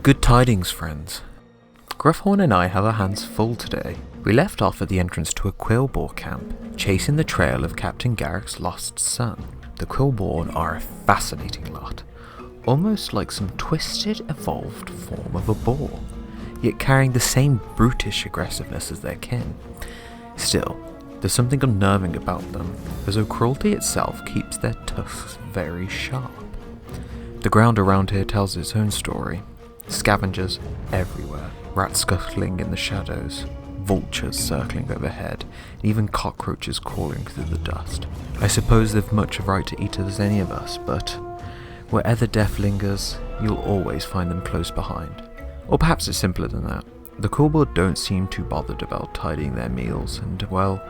Good tidings, friends. Gruffhorn and I have our hands full today. We left off at the entrance to a Quillboar camp, chasing the trail of Captain Garrick's lost son. The Quillboar are a fascinating lot, almost like some twisted, evolved form of a boar, yet carrying the same brutish aggressiveness as their kin. Still, there's something unnerving about them, as though cruelty itself keeps their tusks very sharp. The ground around here tells its own story. Scavengers everywhere, rats scuttling in the shadows, vultures circling overhead, and even cockroaches crawling through the dust. I suppose they've much of right to eat as any of us, but wherever death lingers, you'll always find them close behind. Or perhaps it's simpler than that. The Quillboar don't seem too bothered about tidying their meals, and well,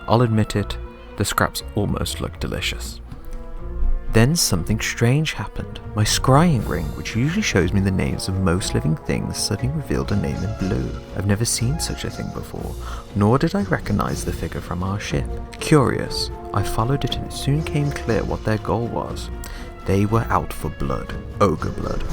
I'll admit it, the scraps almost look delicious. Then something strange happened. My scrying ring, which usually shows me the names of most living things, suddenly revealed a name in blue. I've never seen such a thing before, nor did I recognize the figure from our ship. Curious, I followed it and it soon came clear what their goal was. They were out for blood, ogre blood.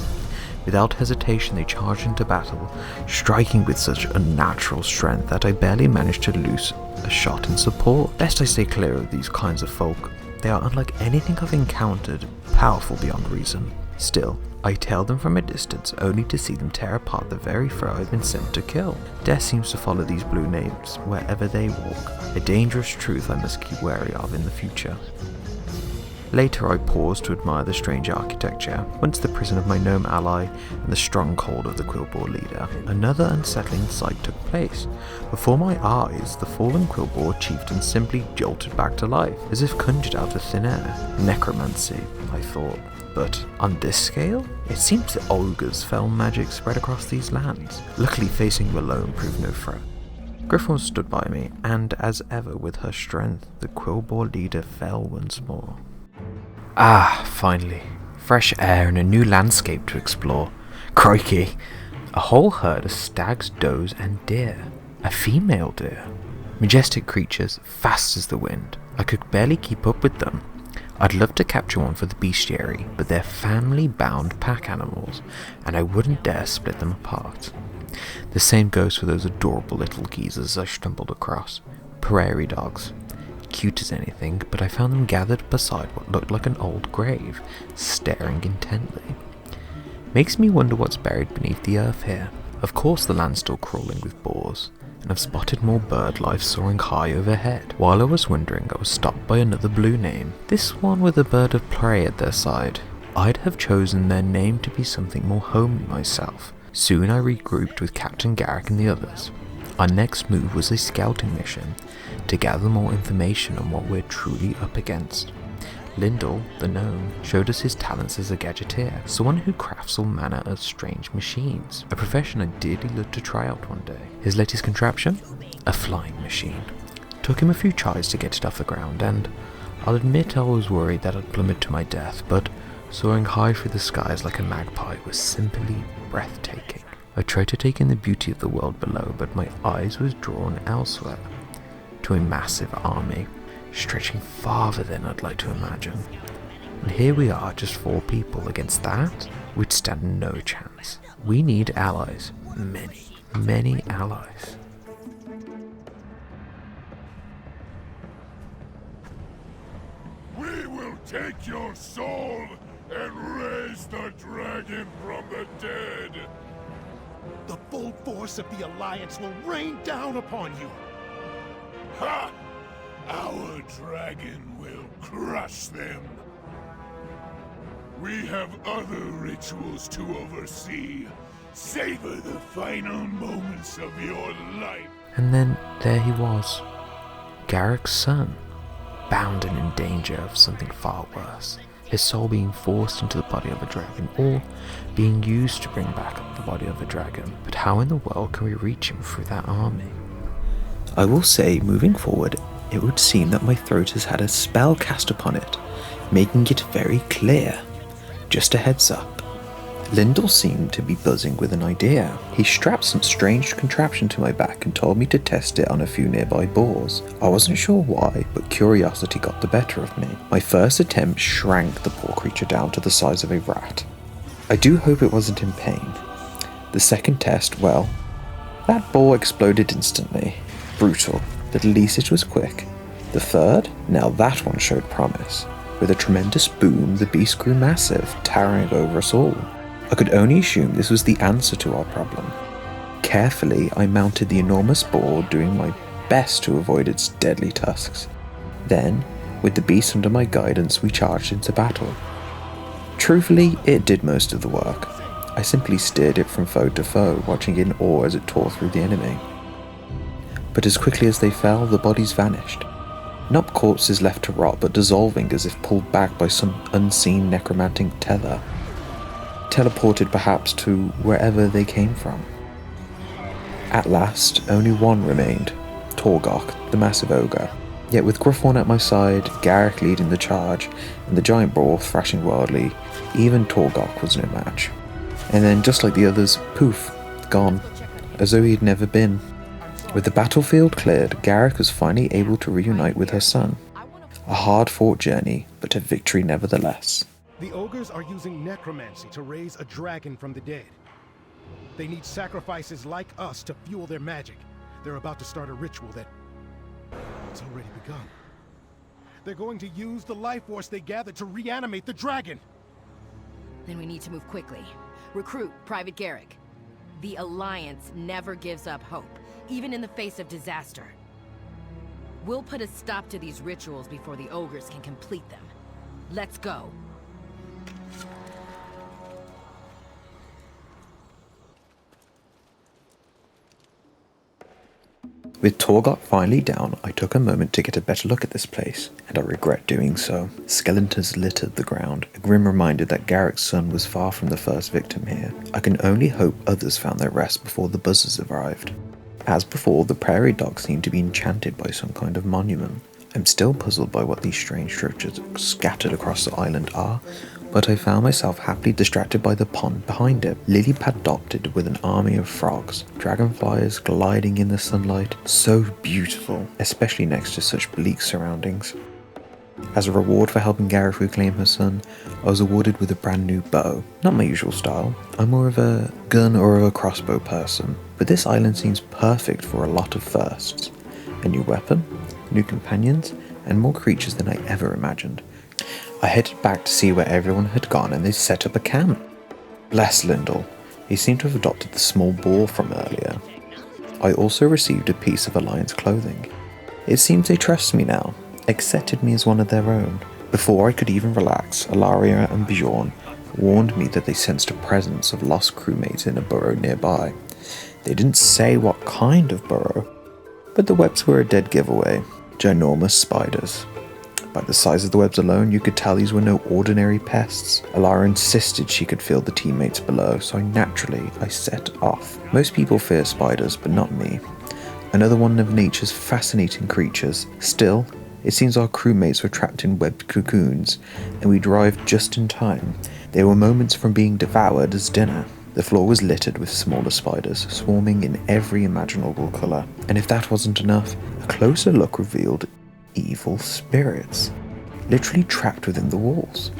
Without hesitation they charged into battle, striking with such unnatural strength that I barely managed to loose a shot in support. Lest I stay clear of these kinds of folk. They are unlike anything I've encountered, powerful beyond reason. Still, I tailed them from a distance, only to see them tear apart the very foe I've been sent to kill. Death seems to follow these blue names wherever they walk, a dangerous truth I must keep wary of in the future. Later I paused to admire the strange architecture, once the prison of my gnome ally and the stronghold of the Quillboar leader. Another unsettling sight took place. Before my eyes, the fallen Quillboar chieftain simply jolted back to life, as if conjured out of thin air. Necromancy, I thought. But on this scale, it seems that ogres' fell magic spread across these lands. Luckily facing you alone proved no threat. Gruffhorn stood by me, and as ever with her strength, the Quillboar leader fell once more. Finally. Fresh air and a new landscape to explore. Crikey! A whole herd of stags, does, and deer. A female deer. Majestic creatures, fast as the wind. I could barely keep up with them. I'd love to capture one for the bestiary, but they're family-bound pack animals, and I wouldn't dare split them apart. The same goes for those adorable little geezers I stumbled across. Prairie dogs. Cute as anything, but I found them gathered beside what looked like an old grave, staring intently. Makes me wonder what's buried beneath the earth here. Of course the land's still crawling with boars, and I've spotted more bird life soaring high overhead. While I was wondering, I was stopped by another blue name, this one with a bird of prey at their side. I'd have chosen their name to be something more homely myself. Soon I regrouped with Captain Garrick and the others. Our next move was a scouting mission, to gather more information on what we're truly up against. Lyndall, the gnome, showed us his talents as a gadgeteer, someone who crafts all manner of strange machines, a profession I'd dearly love to try out one day. His latest contraption? A flying machine. Took him a few tries to get it off the ground, and I'll admit I was worried that I'd plummet to my death, but soaring high through the skies like a magpie was simply breathtaking. I tried to take in the beauty of the world below, but my eyes was drawn elsewhere, to a massive army, stretching farther than I'd like to imagine. And here we are, just 4 people. Against that, we'd stand no chance. We need allies. Many, many allies. We will take your soul and raise the dragon from the dead. The full force of the Alliance will rain down upon you. Ha! Our dragon will crush them. We have other rituals to oversee. Savor the final moments of your life. And then there he was, Garrick's son, bound and in danger of something far worse. His soul being forced into the body of a dragon, or being used to bring back the body of a dragon. But how in the world can we reach him through that army? I will say, moving forward, it would seem that my throat has had a spell cast upon it, making it very clear. Just a heads up. Lyndall seemed to be buzzing with an idea. He strapped some strange contraption to my back and told me to test it on a few nearby boars. I wasn't sure why, but curiosity got the better of me. My first attempt shrank the poor creature down to the size of a rat. I do hope it wasn't in pain. The second test, well, that ball exploded instantly. Brutal, but at least it was quick. The third, now that one showed promise. With a tremendous boom, the beast grew massive, towering over us all. I could only assume this was the answer to our problem. Carefully, I mounted the enormous boar, doing my best to avoid its deadly tusks. Then, with the beast under my guidance, we charged into battle. Truthfully, it did most of the work. I simply steered it from foe to foe, watching in awe as it tore through the enemy. But as quickly as they fell, the bodies vanished. Not corpses left to rot, but dissolving as if pulled back by some unseen necromantic tether. Teleported perhaps to wherever they came from. At last, only one remained, Torgok, the massive ogre. Yet with Griffon at my side, Garrick leading the charge, and the giant boar thrashing wildly, even Torgok was no match. And then, just like the others, poof, gone, as though he'd never been. With the battlefield cleared, Garrick was finally able to reunite with her son. A hard-fought journey, but a victory nevertheless. The ogres are using necromancy to raise a dragon from the dead. They need sacrifices like us to fuel their magic. They're about to start a ritual that has already begun. They're going to use the life force they gathered to reanimate the dragon. Then we need to move quickly. Recruit Private Garrick. The Alliance never gives up hope, even in the face of disaster. We'll put a stop to these rituals before the ogres can complete them. Let's go. With Torgok finally down, I took a moment to get a better look at this place, and I regret doing so. Skeletons littered the ground, a grim reminder that Garrick's son was far from the first victim here. I can only hope others found their rest before the buzzers arrived. As before, the prairie dogs seemed to be enchanted by some kind of monument. I'm still puzzled by what these strange structures scattered across the island are, but I found myself happily distracted by the pond behind it, lily pad dotted with an army of frogs, dragonflies gliding in the sunlight, so beautiful, especially next to such bleak surroundings. As a reward for helping Gareth reclaim her son, I was awarded with a brand new bow. Not my usual style, I'm more of a gun or a crossbow person, but this island seems perfect for a lot of firsts. A new weapon, new companions, and more creatures than I ever imagined. I headed back to see where everyone had gone and they'd set up a camp. Bless Lyndall, he seemed to have adopted the small boar from earlier. I also received a piece of Alliance clothing. It seems they trust me now, accepted me as one of their own. Before I could even relax, Alaria and Bjorn warned me that they sensed a presence of lost crewmates in a burrow nearby. They didn't say what kind of burrow, but the webs were a dead giveaway. Ginormous spiders. By the size of the webs alone, you could tell these were no ordinary pests. Alara insisted she could feel the teammates below, so naturally I set off. Most people fear spiders, but not me. Another one of nature's fascinating creatures. Still, it seems our crewmates were trapped in webbed cocoons, and we arrived just in time. They were moments from being devoured as dinner. The floor was littered with smaller spiders, swarming in every imaginable colour. And if that wasn't enough, a closer look revealed evil spirits, literally trapped within the walls.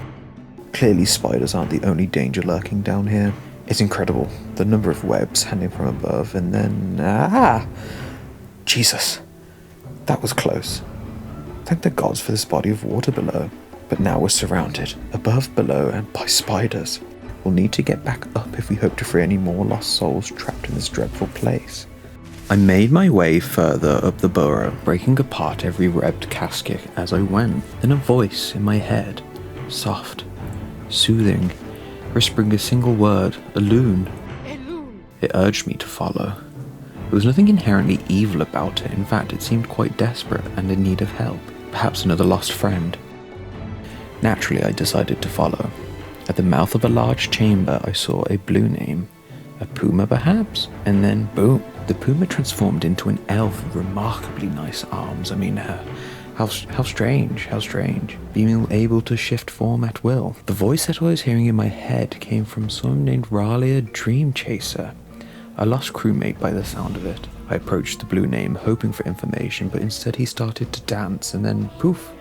Clearly spiders aren't the only danger lurking down here. It's incredible, the number of webs hanging from above, and then Jesus, that was close. Thank the gods for this body of water below. But now we're surrounded, above, below, and by spiders. We'll need to get back up if we hope to free any more lost souls trapped in this dreadful place. I made my way further up the burrow, breaking apart every webbed casket as I went. Then a voice in my head, soft, soothing, whispering a single word, a loon. It urged me to follow. There was nothing inherently evil about it. In fact, it seemed quite desperate and in need of help. Perhaps another lost friend. Naturally, I decided to follow. At the mouth of a large chamber, I saw a blue name. A puma perhaps? And then boom, the puma transformed into an elf with remarkably nice arms. I mean, how strange. Being able to shift form at will. The voice that I was hearing in my head came from someone named Ralia Dreamchaser. A lost crewmate by the sound of it. I approached the blue name hoping for information, but instead he started to dance and then poof,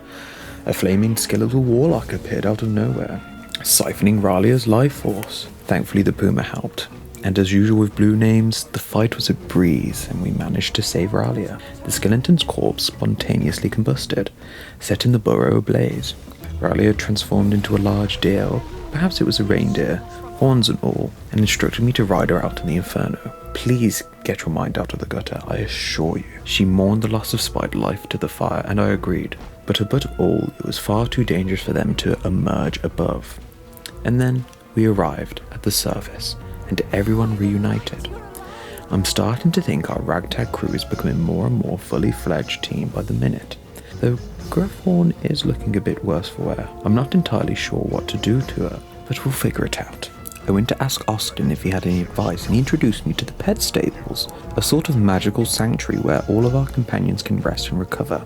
a flaming skeletal warlock appeared out of nowhere, siphoning Ralia's life force. Thankfully the puma helped. And as usual with blue names, the fight was a breeze and we managed to save Ralia. The skeleton's corpse spontaneously combusted, setting the burrow ablaze. Ralia transformed into a large deer, or perhaps it was a reindeer, horns and all, and instructed me to ride her out in the inferno. Please get your mind out of the gutter, I assure you. She mourned the loss of spider life to the fire, and I agreed. But above all, it was far too dangerous for them to emerge above. And then we arrived at the surface, and everyone reunited. I'm starting to think our ragtag crew is becoming more and more fully fledged team by the minute, though Griffhorn is looking a bit worse for wear. I'm not entirely sure what to do to her, but we'll figure it out. I went to ask Austin if he had any advice, and he introduced me to the pet stables, a sort of magical sanctuary where all of our companions can rest and recover.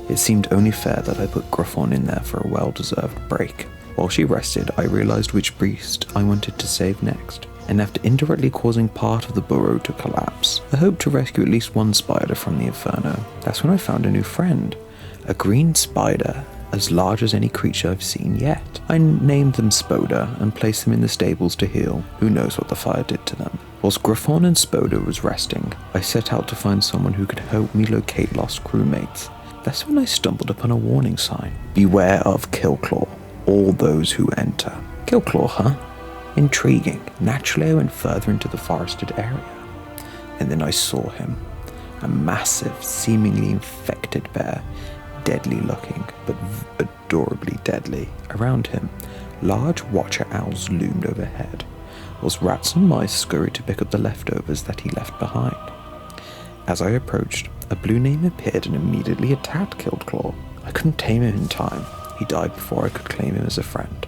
It seemed only fair that I put Griffon in there for a well-deserved break. While she rested, I realised which beast I wanted to save next, and after indirectly causing part of the burrow to collapse, I hoped to rescue at least one spider from the inferno. That's when I found a new friend, a green spider as large as any creature I've seen yet. I named them Spoda and placed them in the stables to heal. Who knows what the fire did to them. Whilst Griffon and Spoda was resting, I set out to find someone who could help me locate lost crewmates. That's when I stumbled upon a warning sign. Beware of Killclaw, all those who enter. Killclaw, huh? Intriguing. Naturally, I went further into the forested area. And then I saw him. A massive, seemingly infected bear. Deadly looking, but adorably deadly. Around him, large watcher owls loomed overhead, whilst rats and mice scurried to pick up the leftovers that he left behind. As I approached, a blue name appeared and immediately attacked Killclaw. I couldn't tame him in time. He died before I could claim him as a friend.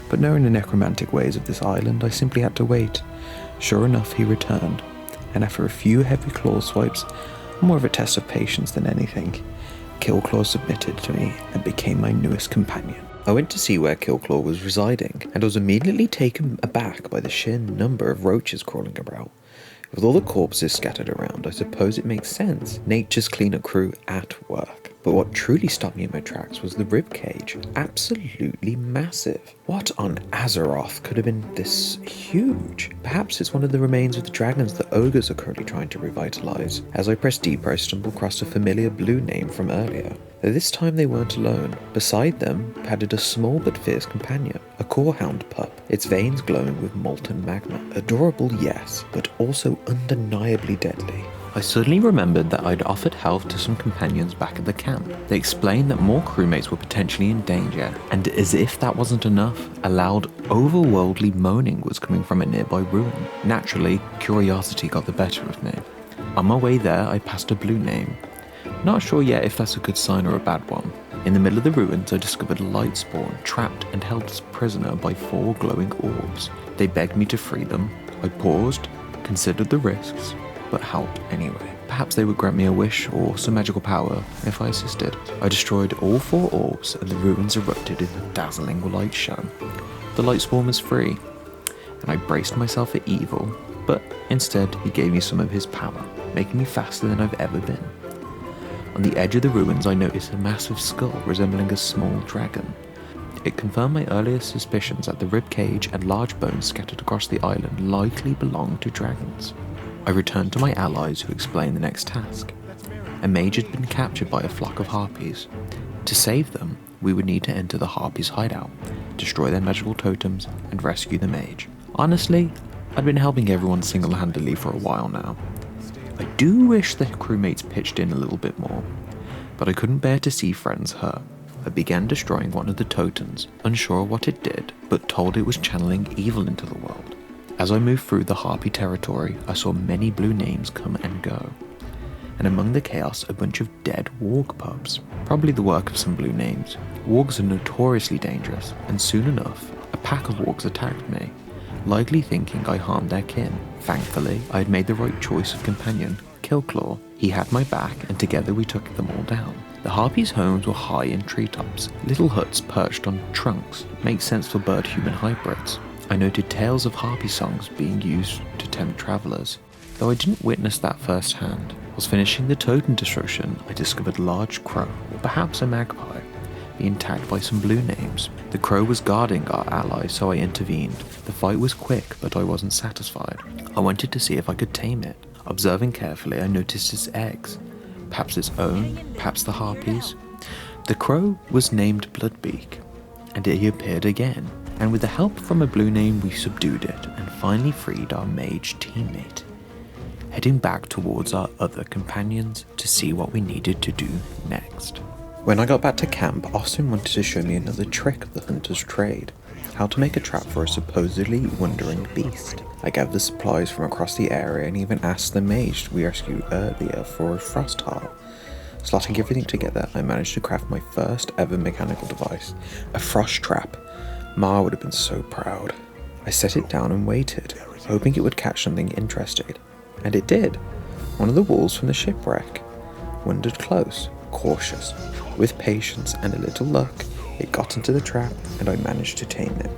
But knowing the necromantic ways of this island, I simply had to wait. Sure enough, he returned, and after a few heavy claw swipes, more of a test of patience than anything, Killclaw submitted to me and became my newest companion. I went to see where Killclaw was residing, and was immediately taken aback by the sheer number of roaches crawling about. With all the corpses scattered around, I suppose it makes sense. Nature's cleanup crew at work. But what truly stopped me in my tracks was the ribcage. Absolutely massive. What on Azeroth could have been this huge? Perhaps it's one of the remains of the dragons that ogres are currently trying to revitalize. As I pressed deeper, I stumbled across a familiar blue name from earlier. Though this time they weren't alone. Beside them padded a small but fierce companion, a corehound pup, its veins glowing with molten magma. Adorable, yes, but also undeniably deadly. I suddenly remembered that I'd offered help to some companions back at the camp. They explained that more crewmates were potentially in danger, and as if that wasn't enough, a loud, overworldly moaning was coming from a nearby ruin. Naturally, curiosity got the better of me. On my way there, I passed a blue name. Not sure yet if that's a good sign or a bad one. In the middle of the ruins, I discovered a light spawn, trapped and held as prisoner by 4 glowing orbs. They begged me to free them. I paused, considered the risks, but helped anyway. Perhaps they would grant me a wish or some magical power if I assisted. I destroyed all 4 orbs and the ruins erupted in a dazzling light shone. The light spawn was free, and I braced myself for evil, but instead he gave me some of his power, making me faster than I've ever been. On the edge of the ruins I noticed a massive skull resembling a small dragon. It confirmed my earlier suspicions that the ribcage and large bones scattered across the island likely belonged to dragons. I returned to my allies, who explained the next task. A mage had been captured by a flock of harpies. To save them, we would need to enter the harpies' hideout, destroy their magical totems, and rescue the mage. Honestly, I'd been helping everyone single-handedly for a while now. I do wish the crewmates pitched in a little bit more, but I couldn't bear to see friends hurt. I began destroying one of the totems, unsure what it did, but told it was channeling evil into the world. As I moved through the Harpy territory, I saw many blue names come and go, and among the chaos a bunch of dead warg pups, probably the work of some blue names. Wargs are notoriously dangerous, and soon enough, a pack of wargs attacked me, likely thinking I harmed their kin. Thankfully, I had made the right choice of companion, Killclaw. He had my back, and together we took them all down. The harpies' homes were high in treetops, little huts perched on trunks. Makes sense for bird-human hybrids. I noted tales of harpy songs being used to tempt travellers, though I didn't witness that firsthand. Whilst finishing the totem destruction, I discovered a large crow, or perhaps a magpie, being tagged by some blue names. The crow was guarding our ally, so I intervened. The fight was quick, but I wasn't satisfied. I wanted to see if I could tame it. Observing carefully, I noticed its eggs. Perhaps its own, perhaps the harpy's. The crow was named Bloodbeak, and he appeared again, and with the help from a blue name we subdued it, and finally freed our mage teammate, heading back towards our other companions to see what we needed to do next. When I got back to camp, Austin wanted to show me another trick of the hunter's trade, how to make a trap for a supposedly wandering beast. I gathered the supplies from across the area and even asked the mage we rescued earlier for a frost heart. Slotting everything together, I managed to craft my first ever mechanical device, a frost trap. Ma would have been so proud. I set it down and waited, hoping it would catch something interesting. And it did. One of the wolves from the shipwreck wandered close, cautious. With patience and a little luck, it got into the trap and I managed to tame it,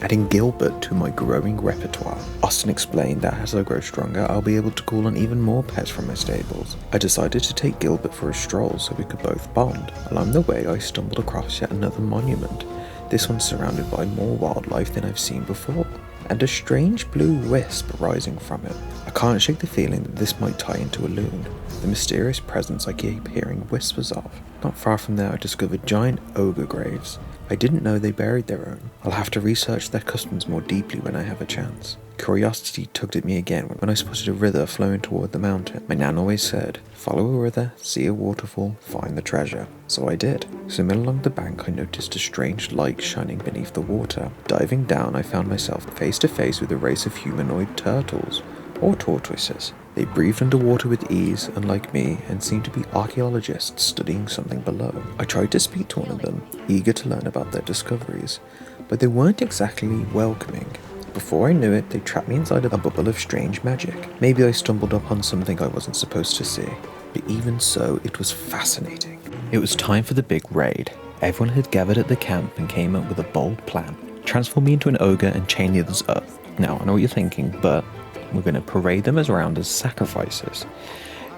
adding Gilbert to my growing repertoire. Austin explained that as I grow stronger, I'll be able to call on even more pets from my stables. I decided to take Gilbert for a stroll so we could both bond. Along the way, I stumbled across yet another monument, this one surrounded by more wildlife than I've seen before, and a strange blue wisp rising from it. I can't shake the feeling that this might tie into a loon, the mysterious presence I keep hearing whispers of. Not far from there I discovered giant ogre graves. I didn't know they buried their own. I'll have to research their customs more deeply when I have a chance. Curiosity tugged at me again when I spotted a river flowing toward the mountain. My nan always said, follow a river, see a waterfall, find the treasure. So I did. Swimming along the bank, I noticed a strange light shining beneath the water. Diving down, I found myself face to face with a race of humanoid turtles, or tortoises. They breathed underwater with ease, unlike me, and seemed to be archaeologists studying something below. I tried to speak to one of them, eager to learn about their discoveries, but they weren't exactly welcoming. Before I knew it, they trapped me inside of a bubble of strange magic. Maybe I stumbled upon something I wasn't supposed to see, but even so, it was fascinating. It was time for the big raid. Everyone had gathered at the camp and came up with a bold plan. Transform me into an ogre and chain the others up. Now, I know what you're thinking, but we're going to parade them around as sacrifices.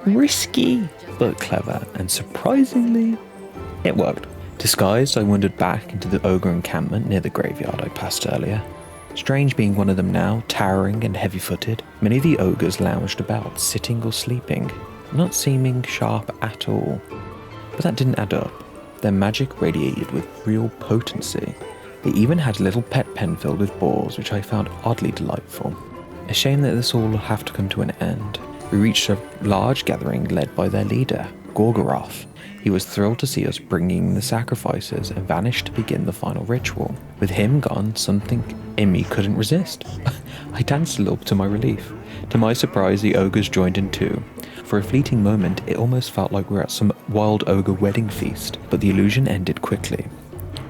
Risky, but clever, and surprisingly, it worked. Disguised, I wandered back into the ogre encampment near the graveyard I passed earlier. Strange being one of them now, towering and heavy-footed. Many of the ogres lounged about, sitting or sleeping, not seeming sharp at all. But that didn't add up. Their magic radiated with real potency. They even had a little pet pen filled with boars, which I found oddly delightful. A shame that this all will have to come to an end. We reached a large gathering led by their leader, Gorgoroth. He was thrilled to see us bringing the sacrifices and vanished to begin the final ritual. With him gone, something in me couldn't resist. I danced a little to my relief. To my surprise, the ogres joined in too. For a fleeting moment, it almost felt like we were at some wild ogre wedding feast, but the illusion ended quickly.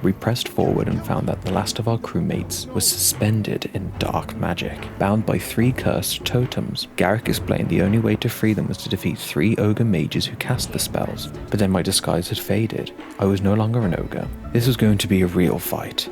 We pressed forward and found that the last of our crewmates was suspended in dark magic, bound by 3 cursed totems. Garrick explained the only way to free them was to defeat 3 ogre mages who cast the spells, but then my disguise had faded. I was no longer an ogre. This was going to be a real fight.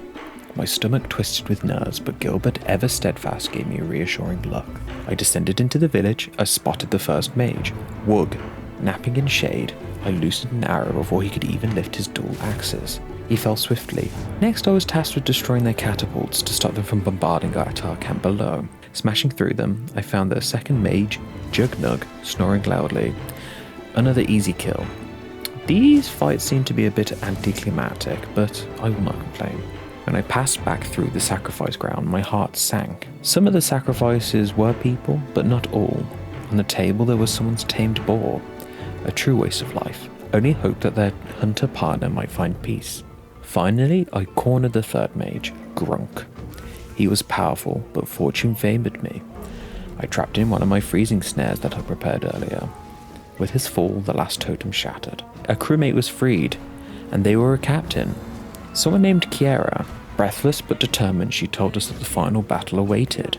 My stomach twisted with nerves, but Gilbert, ever steadfast, gave me a reassuring look. I descended into the village. I spotted the first mage, Wug, napping in shade. I loosened an arrow before he could even lift his dual axes. He fell swiftly. Next, I was tasked with destroying their catapults to stop them from bombarding our camp below. Smashing through them, I found their second mage, Jugnug, snoring loudly. Another easy kill. These fights seemed to be a bit anticlimactic, but I will not complain. When I passed back through the sacrifice ground, my heart sank. Some of the sacrifices were people, but not all. On the table there was someone's tamed boar. A true waste of life. Only hoped that their hunter partner might find peace. Finally, I cornered the third mage, Grunk. He was powerful, but fortune favoured me. I trapped in one of my freezing snares that I prepared earlier. With his fall, the last totem shattered. A crewmate was freed, and they were a captain. Someone named Kiera. Breathless but determined, she told us that the final battle awaited.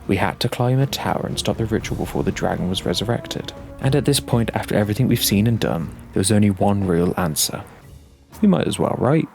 We had to climb a tower and stop the ritual before the dragon was resurrected. And at this point, after everything we've seen and done, there was only one real answer. We might as well, right?